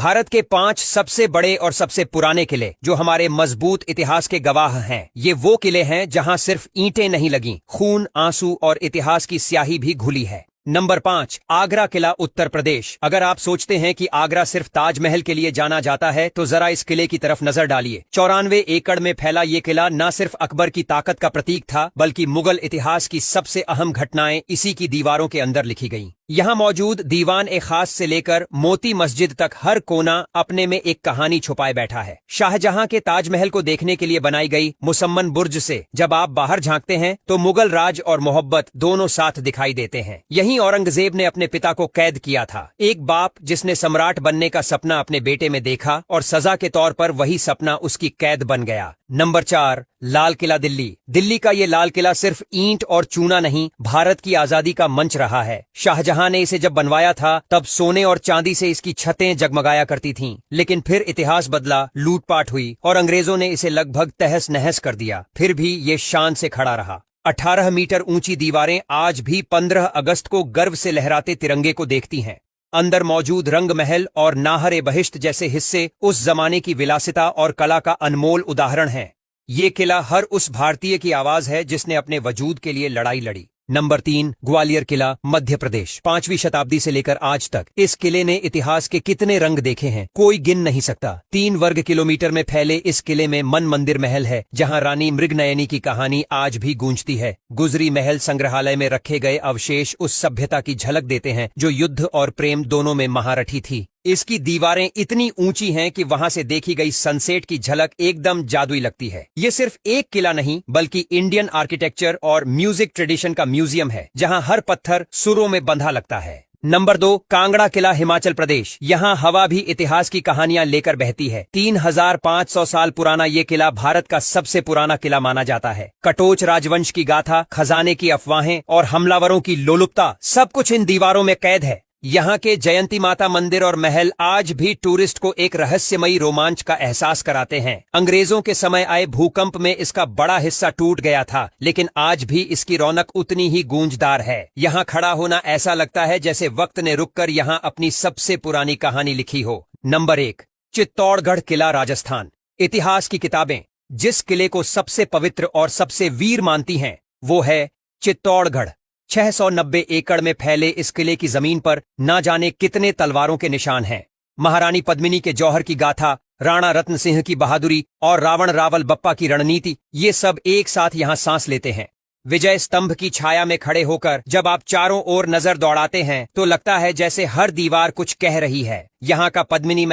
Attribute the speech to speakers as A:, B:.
A: भारत के 5 सबसे बड़े और सबसे पुराने किले जो हमारे मजबूत इतिहास के गवाह हैं, ये वो किले हैं जहां सिर्फ ईंटें नहीं लगीं, खून, आंसू और इतिहास की स्याही भी घुली है। नंबर 5, आगरा किला, उत्तर प्रदेश। अगर आप सोचते हैं कि आगरा सिर्फ ताजमहल के लिए जाना जाता है तो जरा इस किले की तरफ नजर डालिए। 94 एकड़ में फैला ये किला न सिर्फ अकबर की ताकत का प्रतीक था, बल्कि मुगल इतिहास की सबसे अहम घटनाएं इसी की दीवारों के अंदर लिखी गईं। यहाँ मौजूद दीवान-ए-खास से लेकर मोती मस्जिद तक हर कोना अपने में एक कहानी छुपाए बैठा है। शाहजहां के ताजमहल को देखने के लिए बनाई गई मुसम्मन बुर्ज से जब आप बाहर झांकते हैं तो मुगल राज और मोहब्बत दोनों साथ दिखाई देते हैं। यहीं औरंगजेब ने अपने पिता को कैद किया था। एक बाप जिसने सम्राट बनने का सपना अपने बेटे में देखा और सजा के तौर पर वही सपना उसकी कैद बन गया। नंबर 4, लाल किला, दिल्ली। दिल्ली का ये लाल किला सिर्फ ईंट और चूना नहीं, भारत की आजादी का मंच रहा है। शाहजहां ने इसे जब बनवाया था तब सोने और चांदी से इसकी छतें जगमगाया करती थीं, लेकिन फिर इतिहास बदला, लूटपाट हुई और अंग्रेजों ने इसे लगभग तहस नहस कर दिया। फिर भी ये शान से खड़ा रहा। 18 मीटर ऊंची दीवारें आज भी 15 अगस्त को गर्व से लहराते तिरंगे को देखती हैं। अंदर मौजूद रंग महल और नाहरे बहिश्त जैसे हिस्से उस जमाने की विलासिता और कला का अनमोल उदाहरण हैं। ये किला हर उस भारतीय की आवाज है जिसने अपने वजूद के लिए लड़ाई लड़ी। नंबर 3, ग्वालियर किला, मध्य प्रदेश। 5वीं शताब्दी से लेकर आज तक इस किले ने इतिहास के कितने रंग देखे हैं, कोई गिन नहीं सकता। 3 वर्ग किलोमीटर में फैले इस किले में मन मंदिर महल है, जहां रानी मृगनयनी की कहानी आज भी गूंजती है। गुजरी महल संग्रहालय में रखे गए अवशेष उस सभ्यता की झलक देते हैं जो युद्ध और प्रेम दोनों में महारथी थी। इसकी दीवारें इतनी ऊंची हैं कि वहां से देखी गई सनसेट की झलक एकदम जादुई लगती है। ये सिर्फ एक किला नहीं, बल्कि इंडियन आर्किटेक्चर और म्यूजिक ट्रेडिशन का म्यूजियम है, जहां हर पत्थर सुरों में बंधा लगता है। नंबर 2, कांगड़ा किला, हिमाचल प्रदेश। यहाँ हवा भी इतिहास की कहानियां लेकर बहती है। 3500 साल पुराना ये किला भारत का सबसे पुराना किला माना जाता है। कटोच राजवंश की गाथा, खजाने की अफवाहें और हमलावरों की लोलुपता, सब कुछ इन दीवारों में कैद है। यहाँ के जयंती माता मंदिर और महल आज भी टूरिस्ट को एक रहस्यमयी रोमांच का एहसास कराते हैं। अंग्रेजों के समय आए भूकंप में इसका बड़ा हिस्सा टूट गया था, लेकिन आज भी इसकी रौनक उतनी ही गूंजदार है। यहाँ खड़ा होना ऐसा लगता है जैसे वक्त ने रुककर यहाँ अपनी सबसे पुरानी कहानी लिखी हो। नंबर 1, चित्तौड़गढ़ किला, राजस्थान। इतिहास की किताबें जिस किले को सबसे पवित्र और सबसे वीर मानती हैं, वो है चित्तौड़गढ़। 690 एकड़ में फैले इस किले की जमीन पर ना जाने कितने तलवारों के निशान हैं। महारानी पद्मिनी के जौहर की गाथा, राणा रत्न सिंह की बहादुरी और रावण रावल बप्पा की रणनीति, ये सब एक साथ यहाँ सांस लेते हैं। विजय स्तंभ की छाया में खड़े होकर जब आप चारों ओर नजर दौड़ाते हैं तो लगता है जैसे हर दीवार कुछ कह रही है। यहाँ का पद्मिनी